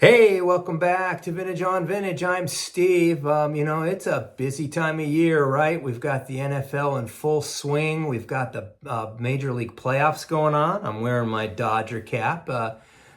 Hey, welcome back to Vintage on Vintage. I'm Steve. It's a busy time of year, right? We've got the NFL in full swing. We've got the Major League playoffs going on. I'm wearing my Dodger cap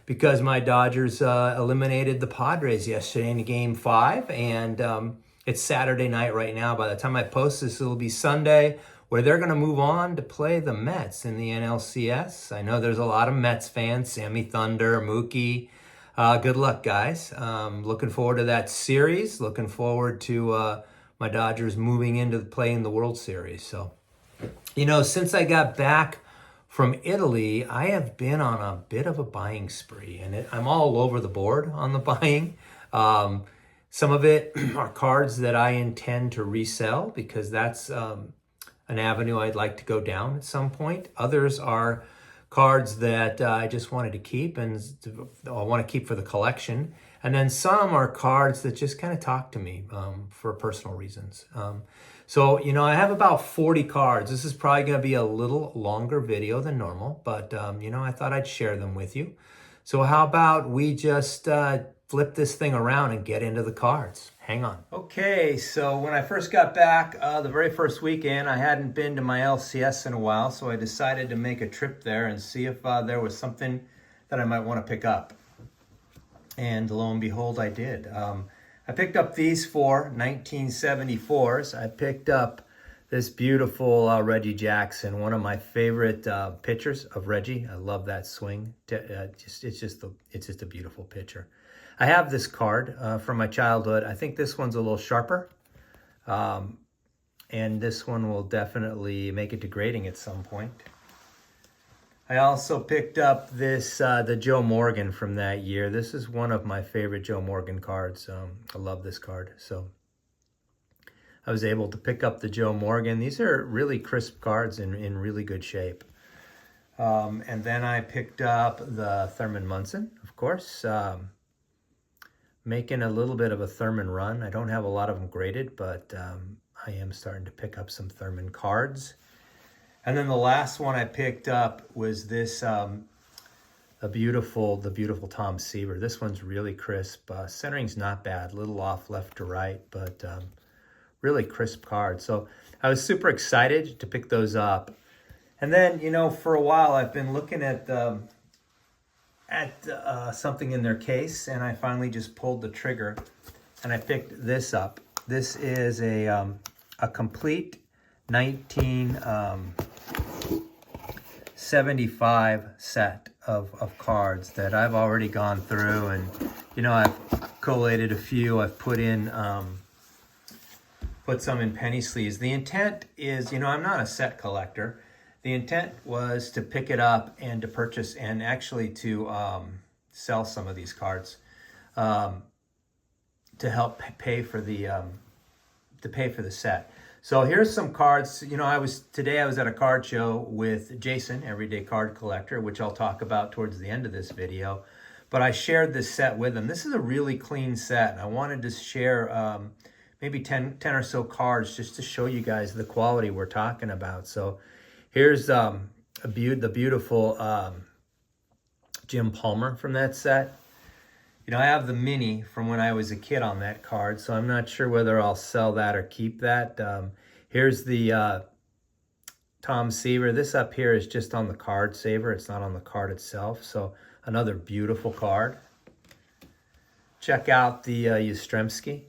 because my Dodgers eliminated the Padres yesterday in Game 5. And it's Saturday night right now. By the time I post this, it'll be Sunday, where they're going to move on to play the Mets in the NLCS. I know there's a lot of Mets fans, Sammy Thunder, Mookie. Good luck, guys. Looking forward to that series. Looking forward to my Dodgers moving into playing the World Series. So, since I got back from Italy, I have been on a bit of a buying spree, and I'm all over the board on the buying. Some of it are cards that I intend to resell because that's an avenue I'd like to go down at some point. Others are cards that I just wanted to keep and I want to keep for the collection. And then some are cards that just kind of talk to me for personal reasons. I have about 40 cards. This is probably going to be a little longer video than normal, but I thought I'd share them with you. So how about we just flip this thing around and get into the cards. Hang on. Okay, so when I first got back, the very first weekend, I hadn't been to my LCS in a while, so I decided to make a trip there and see if there was something that I might want to pick up. And lo and behold, I did. I picked up these four 1974s. I picked up this beautiful Reggie Jackson, one of my favorite pitchers of Reggie. I love that swing. It's just a beautiful pitcher. I have this card from my childhood. I think this one's a little sharper. And this one will definitely make it to grading at some point. I also picked up this, the Joe Morgan from that year. This is one of my favorite Joe Morgan cards. I love this card. So I was able to pick up the Joe Morgan. These are really crisp cards in really good shape. And then I picked up the Thurman Munson, of course. Making a little bit of a Thurman run. I don't have a lot of them graded, but I am starting to pick up some Thurman cards. And then the last one I picked up was this, the beautiful Tom Seaver. This one's really crisp. Centering's not bad, a little off left to right, but really crisp card. So I was super excited to pick those up. And then, for a while I've been looking at something in their case, and I finally just pulled the trigger and I picked this up. This is a complete 1975 set of cards that I've already gone through, and I've collated a few. I've put some in penny sleeves. The intent is, I'm not a set collector. The intent was to pick it up and to purchase and actually to sell some of these cards to help pay for the set. So here's some cards. Today I was at a card show with Jason, Everyday Card Collector, which I'll talk about towards the end of this video. But I shared this set with him. This is a really clean set, and I wanted to share maybe 10 or so cards just to show you guys the quality we're talking about. So here's the beautiful Jim Palmer from that set. I have the mini from when I was a kid on that card, so I'm not sure whether I'll sell that or keep that. Here's the Tom Seaver. This up here is just on the card saver. It's not on the card itself, so another beautiful card. Check out the Yastrzemski.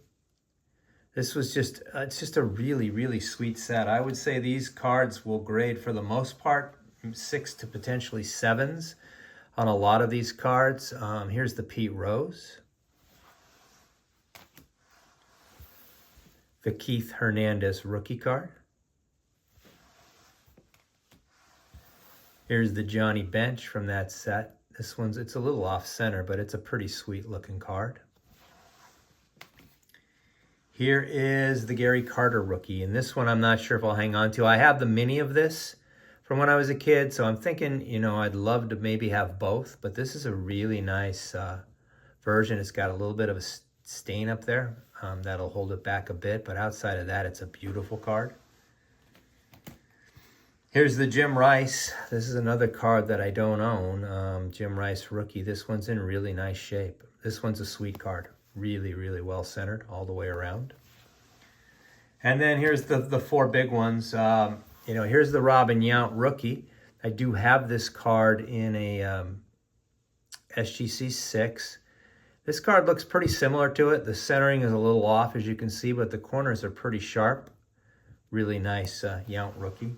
This was it's just a really, really sweet set. I would say these cards will grade for the most part 6 to potentially 7s on a lot of these cards. Here's the Pete Rose. The Keith Hernandez rookie card. Here's the Johnny Bench from that set. This it's a little off center, but it's a pretty sweet looking card. Here is the Gary Carter rookie, and this one I'm not sure if I'll hang on to. I have the mini of this from when I was a kid, so I'm thinking, I'd love to maybe have both, but this is a really nice version. It's got a little bit of a stain up there. That'll hold it back a bit, but outside of that, it's a beautiful card. Here's the Jim Rice. This is another card that I don't own. Jim Rice rookie. This one's in really nice shape. This one's a sweet card. Really, really well centered all the way around. And then here's the four big ones. Here's the Robin Yount rookie. I do have this card in a SGC 6. This card looks pretty similar to it. The centering is a little off, as you can see, but the corners are pretty sharp. Really nice Yount rookie.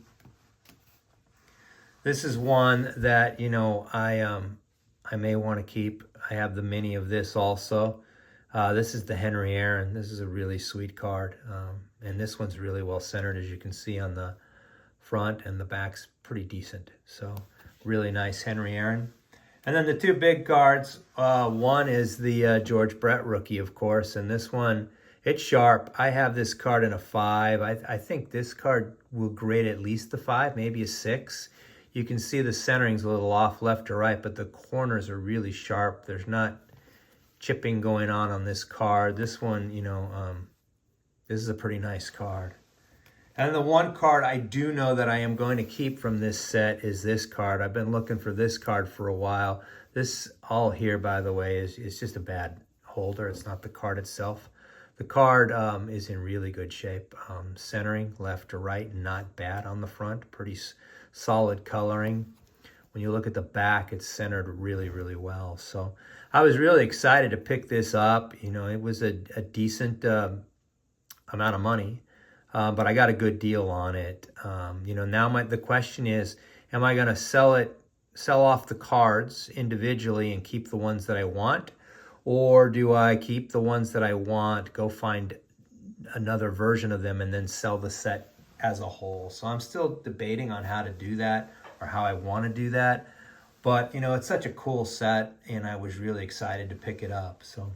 This is one that, I may want to keep. I have the mini of this also. This is the Henry Aaron. This is a really sweet card. And this one's really well centered, as you can see on the front, and the back's pretty decent. So really nice Henry Aaron. And then the two big cards, one is the George Brett rookie, of course, and this one, it's sharp. I have this card in a 5. I think this card will grade at least the 5, maybe a 6. You can see the centering's a little off left to right, but the corners are really sharp. There's not chipping going on this card. This one, this is a pretty nice card. And the one card I do know that I am going to keep from this set is this card. I've been looking for this card for a while. This all here, by the way, is just a bad holder. It's not the card itself. The card is in really good shape. Centering left to right, not bad on the front. Pretty solid coloring. When you look at the back, it's centered really, really well. So I was really excited to pick this up. It was a decent amount of money. But I got a good deal on it. Now the question is, am I going to sell off the cards individually and keep the ones that I want? Or do I keep the ones that I want, go find another version of them, and then sell the set as a whole? So I'm still debating on how to do that, or how I want to do that. But, it's such a cool set, and I was really excited to pick it up. So.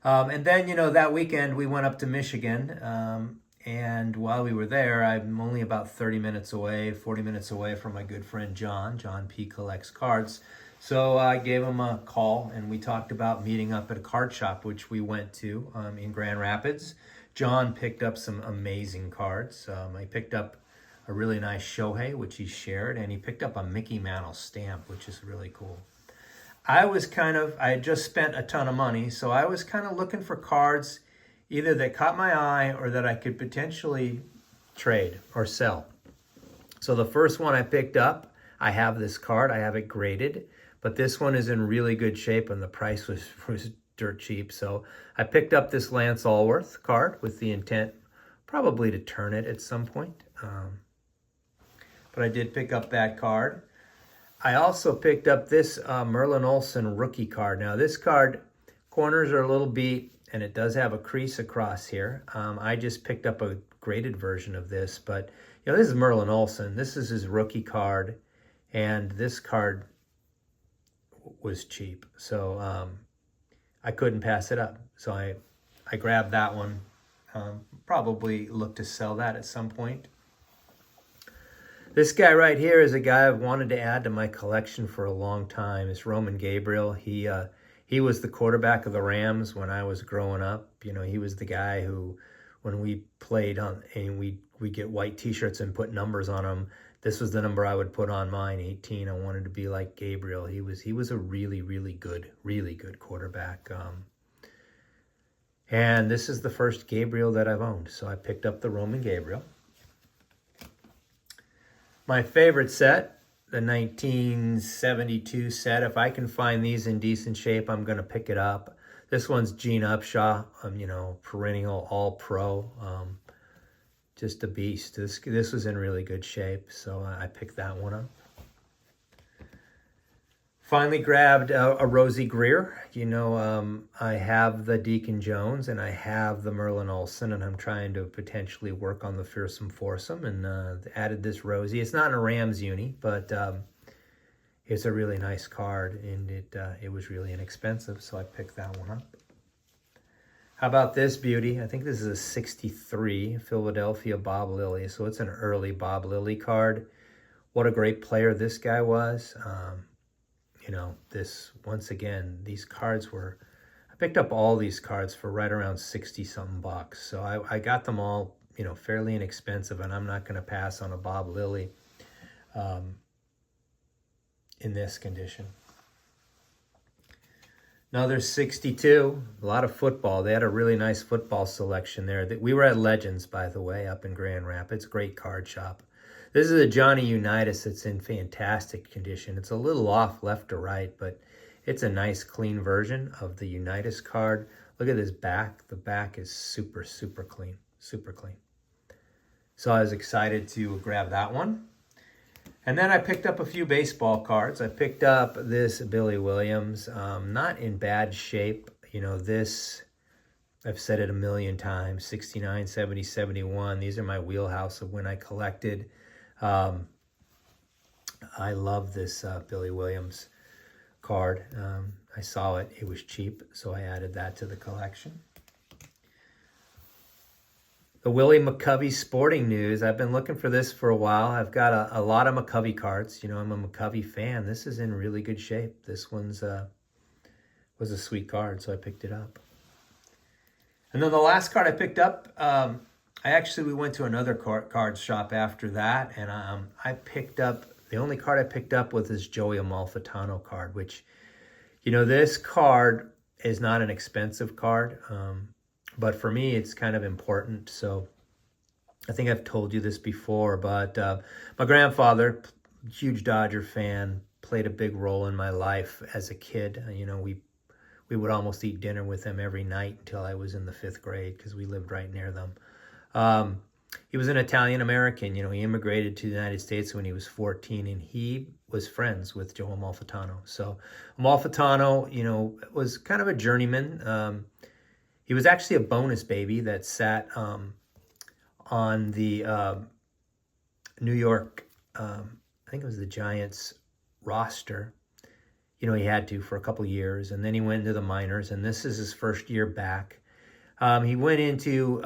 And then, that weekend we went up to Michigan, and while we were there, I'm only about 40 minutes away from my good friend John. John P. collects cards. So I gave him a call, and we talked about meeting up at a card shop, which we went to in Grand Rapids. John picked up some amazing cards. I picked up a really nice Shohei, which he shared, and he picked up a Mickey Mantle stamp, which is really cool. I had just spent a ton of money, so I was kind of looking for cards either that caught my eye or that I could potentially trade or sell. So the first one I picked up, I have this card, I have it graded, but this one is in really good shape and the price was dirt cheap. So I picked up this Lance Allworth card with the intent probably to turn it at some point. But I did pick up that card. I also picked up this Merlin Olsen rookie card. Now this card, corners are a little beat, and it does have a crease across here. I just picked up a graded version of this, but this is Merlin Olsen. This is his rookie card, and this card was cheap, so I couldn't pass it up. So I grabbed that one. Probably look to sell that at some point. This guy right here is a guy I've wanted to add to my collection for a long time. It's Roman Gabriel. He was the quarterback of the Rams when I was growing up. He was the guy who, when we played on and we get white T-shirts and put numbers on them, this was the number I would put on mine, 18. I wanted to be like Gabriel. He was a really, really good quarterback. And this is the first Gabriel that I've owned. So I picked up the Roman Gabriel. My favorite set, the 1972 set. If I can find these in decent shape, I'm going to pick it up. This one's Gene Upshaw, perennial all-pro, just a beast. This was in really good shape, so I picked that one up. Finally grabbed a Rosie Greer. I have the Deacon Jones and I have the Merlin Olsen, and I'm trying to potentially work on the Fearsome Foursome, and added this Rosie. It's not in a Rams uni, but it's a really nice card, and it was really inexpensive, so I picked that one up. How about this beauty? I think this is a 63 Philadelphia Bob Lilly, so it's an early Bob Lilly card. What a great player this guy was. Once again, these cards I picked up all these cards for right around 60-something bucks. So I got them all, fairly inexpensive, and I'm not going to pass on a Bob Lilly in this condition. Another 62. A lot of football. They had a really nice football selection there. We were at Legends, by the way, up in Grand Rapids. Great card shop. This is a Johnny Unitas that's in fantastic condition. It's a little off left to right, but it's a nice clean version of the Unitas card. Look at this back. The back is super, super clean. Super clean. So I was excited to grab that one. And then I picked up a few baseball cards. I picked up this Billy Williams, not in bad shape. You know, this, I've said it a million times, 69, 70, 71. These are my wheelhouse of when I collected. I love this Billy Williams card. I saw it. It was cheap, so I added that to the collection. The Willie McCovey Sporting News. I've been looking for this for a while. I've got a lot of McCovey cards. You know, I'm a McCovey fan. This is in really good shape. This one's was a sweet card, so I picked it up. And then the last card I picked up, we went to another card shop after that, and I picked up, the only card I picked up was this Joey Amalfitano card, which, you know, this card is not an expensive card. But for me, it's kind of important. So I think I've told you this before, but my grandfather, huge Dodger fan, played a big role in my life as a kid. You know, we would almost eat dinner with him every night until I was in the 5th grade because we lived right near them. He was an Italian American. You know, he immigrated to the United States when he was 14, and he was friends with Joe Amalfitano. So Amalfitano, you know, was kind of a journeyman. He was actually a bonus baby that sat on the New York, I think it was the Giants roster. You know, he had to for a couple years, and then he went into the minors, and this is his first year back. He went into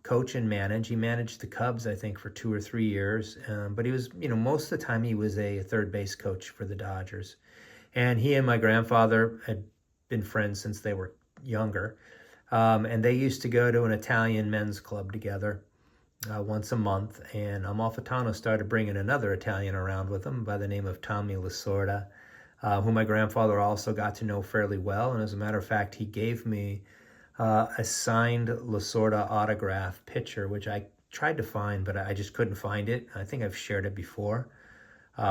coach and manage. He managed the Cubs, I think, for 2 or 3 years, but he was, you know, most of the time he was a third base coach for the Dodgers. And he and my grandfather had been friends since they were younger. And they used to go to an Italian men's club together once a month. And Amalfitano started bringing another Italian around with him by the name of Tommy Lasorda, who my grandfather also got to know fairly well. And as a matter of fact, he gave me a signed Lasorda autograph picture, which I tried to find, but I just couldn't find it. I think I've shared it before.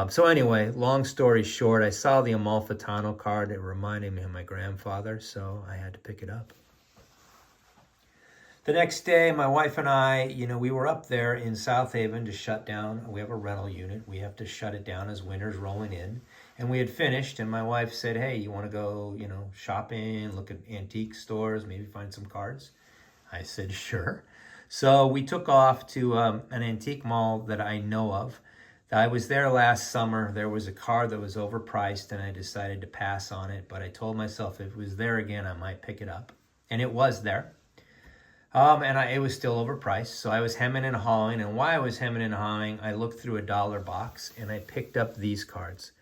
So anyway, long story short, I saw the Amalfitano card. It reminded me of my grandfather, so I had to pick it up. The next day, my wife and I, you know, we were up there in South Haven to shut down. We have a rental unit. We have to shut it down as winter's rolling in. And we had finished, and my wife said, hey, you want to go, you know, shopping, look at antique stores, maybe find some cards? I said, sure. So we took off to an antique mall that I know of. I was there last summer. There was a car that was overpriced, and I decided to pass on it. But I told myself if it was there again, I might pick it up. And it was there. It was still overpriced, so I was hemming and hawing. And while I was hemming and hawing, I looked through a dollar box and I picked up these cards.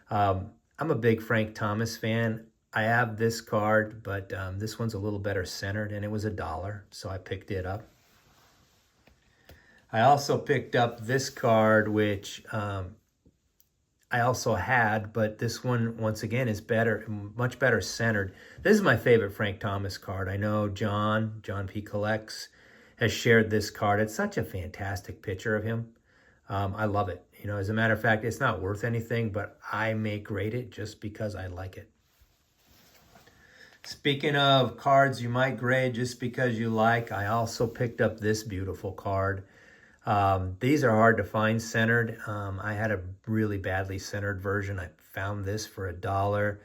I'm a big Frank Thomas fan. I have this card, but this one's a little better centered, and it was $1, so I picked it up. I also picked up this card, which I also had, but this one, once again, is better, much better centered. This is my favorite Frank Thomas card. I know John P. Collects, has shared this card. It's such a fantastic picture of him. I love it. You know, as a matter of fact, it's not worth anything, but I may grade it just because I like it. Speaking of cards you might grade just because you like, I also picked up this beautiful card. These are hard to find centered. I had a really badly centered version. I found this for $1.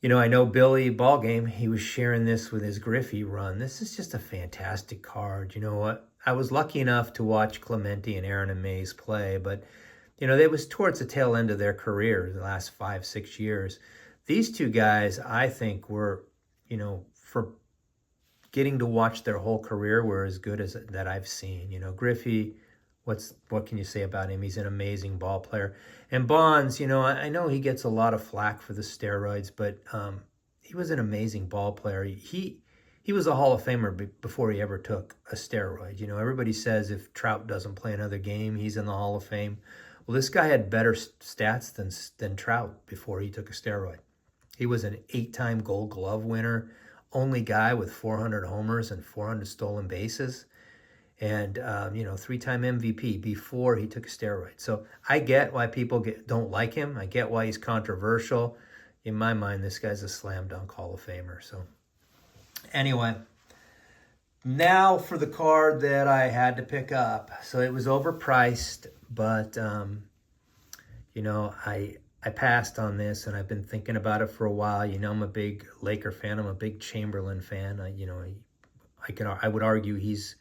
You know, I know Billy Ballgame, he was sharing this with his Griffey run. This is just a fantastic card. You know what? I was lucky enough to watch Clemente and Aaron and Mays play, but, you know, it was towards the tail end of their career, the last 5-6 years. These two guys, I think, were, you know, for getting to watch their whole career, were as good as that I've seen. You know, Griffey, what can you say about him? He's an amazing ball player. And Bonds, you know, I know he gets a lot of flack for the steroids, but he was an amazing ball player. He was a Hall of Famer before he ever took a steroid. You know, everybody says if Trout doesn't play another game, he's in the Hall of Fame. Well, this guy had better stats than Trout before he took a steroid. He was an 8-time Gold Glove winner, only guy with 400 homers and 400 stolen bases, and 3-time MVP before he took steroids. So I get why people don't like him. I get why he's controversial. In my mind, this guy's a slam dunk Hall of Famer. So anyway, now for the card that I had to pick up. So it was overpriced, but I passed on this, and I've been thinking about it for a while. I'm a big Laker fan. I'm a big Chamberlain fan. I would argue he's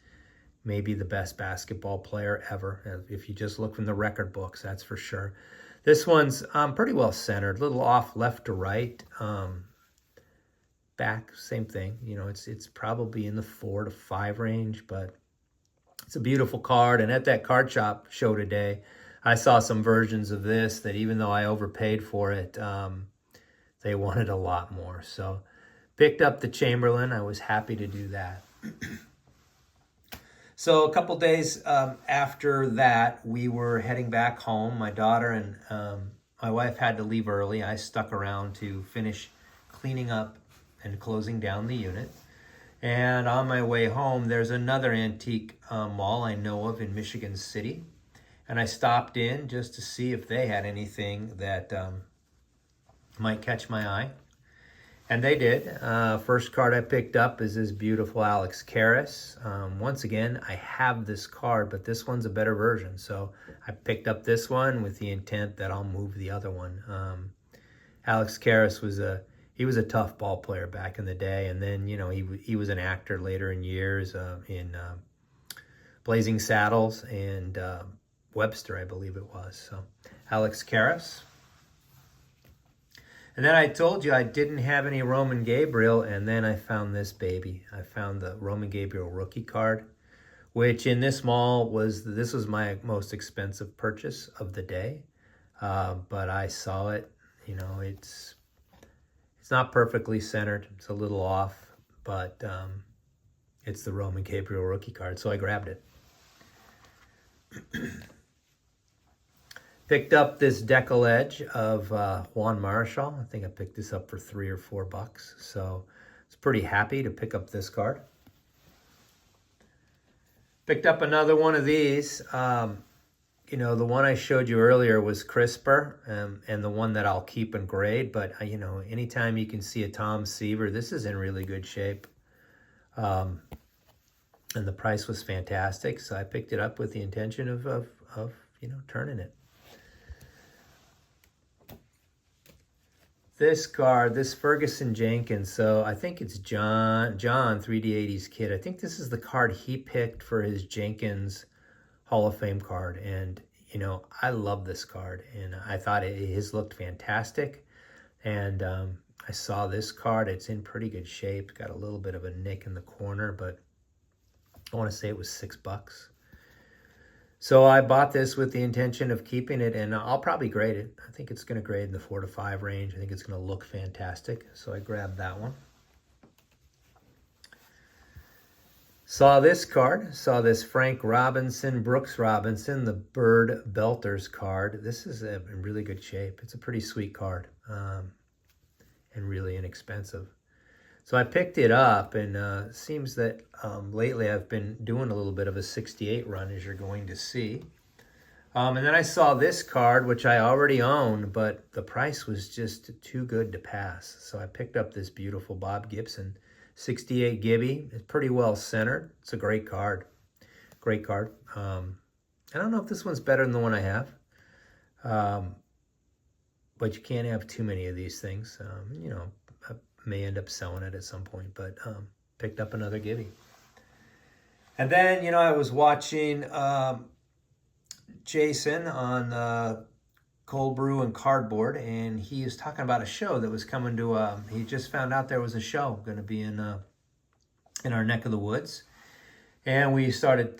maybe the best basketball player ever. If you just look from the record books, that's for sure. This one's pretty well centered, a little off left to right. Back, same thing. It's probably in the 4 to 5 range, but it's a beautiful card. And at that card shop show today, I saw some versions of this that even though I overpaid for it, they wanted a lot more. So picked up the Chamberlain. I was happy to do that. So a couple days after that, we were heading back home. My daughter and my wife had to leave early. I stuck around to finish cleaning up and closing down the unit. And on my way home, there's another antique mall I know of in Michigan City. And I stopped in just to see if they had anything that might catch my eye. And they did. First card I picked up is this beautiful Alex Karras. Once again, I have this card, but this one's a better version. So I picked up this one with the intent that I'll move the other one. Alex Karras was a tough ball player back in the day, and then he was an actor later in years in Blazing Saddles and Webster, I believe it was. So Alex Karras. And then I told you I didn't have any Roman Gabriel, and then I found this baby. I found the Roman Gabriel rookie card, which in this mall was my most expensive purchase of the day. But I saw it. It's not perfectly centered. It's a little off, but it's the Roman Gabriel rookie card, so I grabbed it. Picked up this Decal Edge of Juan Marichal. I think I picked this up for $3 or $4. So I was pretty happy to pick up this card. Picked up another one of these. The one I showed you earlier was crisper, and the one that I'll keep and grade. But, anytime you can see a Tom Seaver, this is in really good shape. And the price was fantastic. So I picked it up with the intention of turning it. This card, this Ferguson Jenkins, so I think it's John 3D80's kid. I think this is the card he picked for his Jenkins Hall of Fame card. And, I love this card. And I thought his looked fantastic. And I saw this card. It's in pretty good shape. Got a little bit of a nick in the corner, but I want to say it was $6. So I bought this with the intention of keeping it, and I'll probably grade it. I think it's going to grade in the 4 to 5 range. I think it's going to look fantastic. So I grabbed that one. Saw this card. Saw this Frank Robinson, Brooks Robinson, the Bird Belters card. This is in really good shape. It's a pretty sweet card and really inexpensive. So I picked it up, and seems that lately I've been doing a little bit of a 68 run, as you're going to see. And then I saw this card, which I already own, but the price was just too good to pass. So I picked up this beautiful Bob Gibson 68 Gibby. It's pretty well centered. It's a great card. Great card. I don't know if this one's better than the one I have. But you can't have too many of these things. I may end up selling it at some point, but picked up another Gibby. And then, I was watching Jason on Cold Brew and Cardboard, and he was talking about a show that was coming to, he just found out there was a show going to be in our neck of the woods. And we started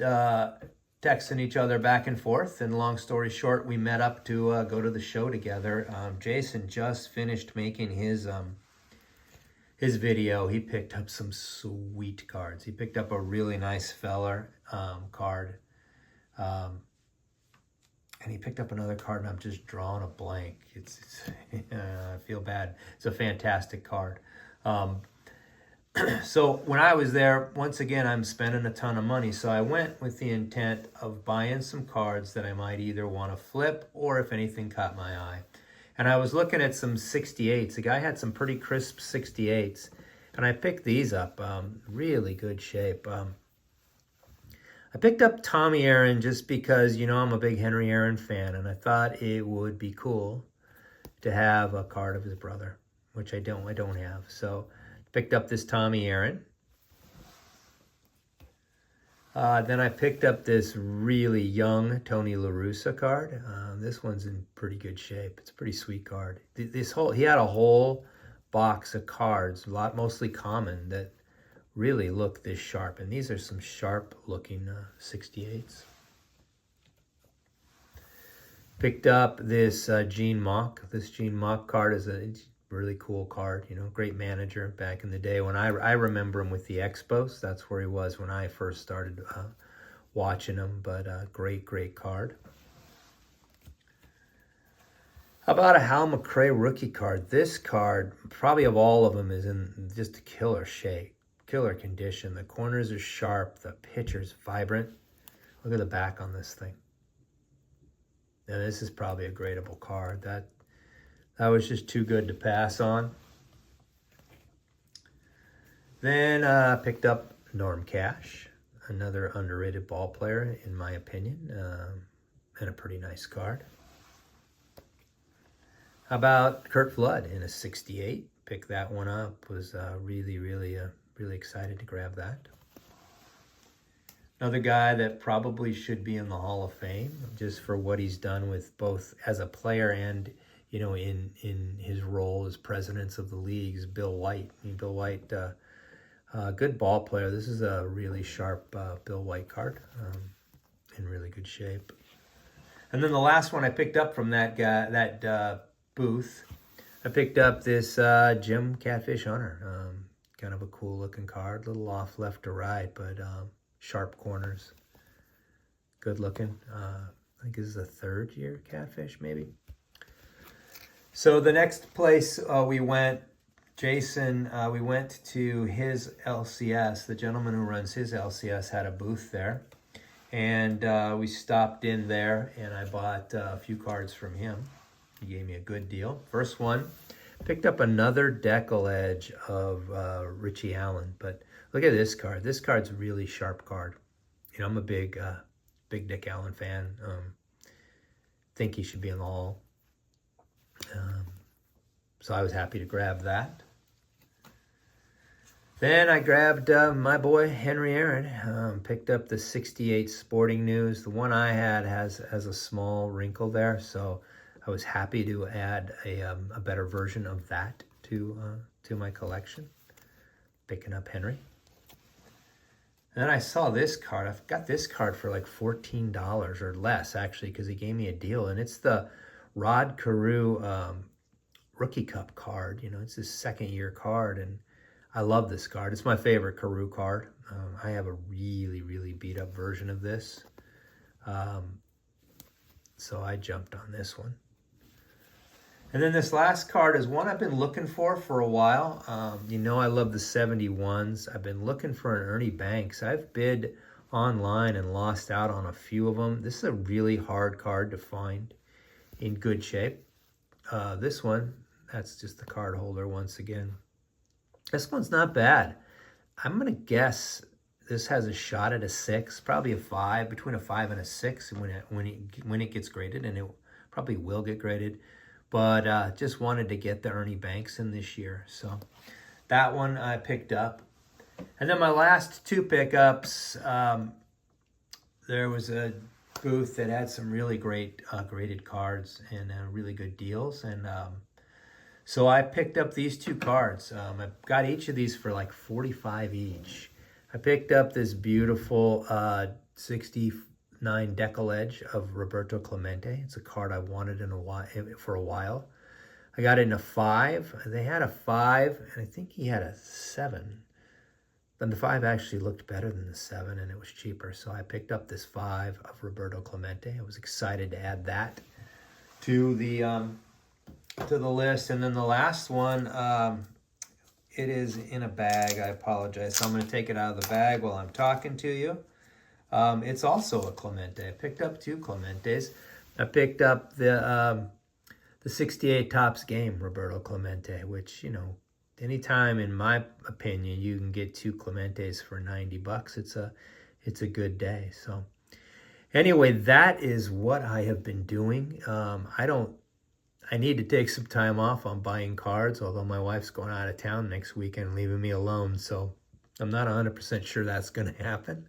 texting each other back and forth, and long story short, we met up to go to the show together. Jason just finished making his video. He picked up some sweet cards. He picked up a really nice Feller card. And he picked up another card, and I'm just drawing a blank. It's I feel bad. It's a fantastic card. So when I was there, once again, I'm spending a ton of money. So I went with the intent of buying some cards that I might either want to flip or if anything caught my eye. And I was looking at some 68s. The guy had some pretty crisp 68s. And I picked these up. Really good shape. I picked up Tommy Aaron just because, you know, I'm a big Henry Aaron fan. And I thought it would be cool to have a card of his brother, which I don't have. So picked up this Tommy Aaron. Then I picked up this really young Tony La Russa card. This one's in pretty good shape. It's a pretty sweet card. He had a whole box of cards, mostly common, that really look this sharp. And these are some sharp looking 68s. Picked up this Gene Mauch. This Gene Mauch card is a really cool card, you know, great manager back in the day. When I remember him with the Expos, that's where he was when I first started watching him, but great card. How about a Hal McRae rookie card? This card, probably of all of them, is in just a killer shape, killer condition. The corners are sharp, the picture's vibrant. Look at the back on this thing. Now this is probably a gradable card. That was just too good to pass on. Then picked up Norm Cash, another underrated ball player, in my opinion, and a pretty nice card. How about Curt Flood in a 68? Picked that one up. Was really excited to grab that. Another guy that probably should be in the Hall of Fame just for what he's done with both as a player and, you know, in his role as presidents of the leagues, Bill White. I mean, Bill White, good ball player. This is a really sharp Bill White card, in really good shape. And then the last one I picked up from that guy, booth, I picked up this Jim Catfish Hunter. Kind of a cool looking card, a little off left to right, but sharp corners, good looking. I think this is a third year Catfish, maybe. So the next place we went, Jason, we went to his LCS. The gentleman who runs his LCS had a booth there. And we stopped in there, and I bought a few cards from him. He gave me a good deal. First one, picked up another Deckle Edge of Richie Allen. But look at this card. This card's a really sharp card. You know, I'm a big Dick Allen fan. Think he should be in the Hall. So I was happy to grab that. Then I grabbed my boy Henry Aaron. Picked up the 68 Sporting News. The one I had has a small wrinkle there, so I was happy to add a better version of that to my collection. Picking up Henry. And then I saw this card. I've got this card for like $14 or less, actually, because he gave me a deal. And it's the Rod Carew Rookie Cup card. You know, it's his second-year card, and I love this card. It's my favorite Carew card. I have a really beat-up version of this. So I jumped on this one. And then this last card is one I've been looking for a while. You know I love the 71s. I've been looking for an Ernie Banks. I've bid online and lost out on a few of them. This is a really hard card to find in good shape. This one, that's just the card holder once again. This one's not bad. I'm going to guess this has a shot at a 6, probably a 5, between a 5 and a 6 when it gets graded, and it probably will get graded. But just wanted to get the Ernie Banks in this year. So that one I picked up. And then my last two pickups, there was a booth that had some really great graded cards and really good deals. And so I picked up these two cards. I got each of these for like $45 each. I picked up this beautiful 69 Deckle Edge of Roberto Clemente. It's a card I wanted for a while. I got it in a 5. They had a 5, and I think he had a 7. But the 5 actually looked better than the 7, and it was cheaper. So I picked up this 5 of Roberto Clemente. I was excited to add that to the list. And then the last one, it is in a bag. I apologize. So I'm going to take it out of the bag while I'm talking to you. It's also a Clemente. I picked up 2 Clementes. I picked up the 68 Topps Game Roberto Clemente, which, anytime, in my opinion, you can get 2 Clementes for $90, it's a good day. So anyway, that is what I have been doing. I need to take some time off on buying cards, although my wife's going out of town next weekend, leaving me alone. So I'm not 100% sure that's going to happen.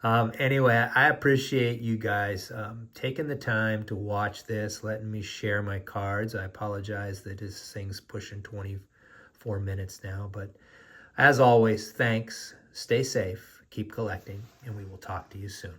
Anyway, I appreciate you guys taking the time to watch this, letting me share my cards. I apologize that this thing's pushing 24 minutes now. But as always, thanks. Stay safe. Keep collecting. And we will talk to you soon.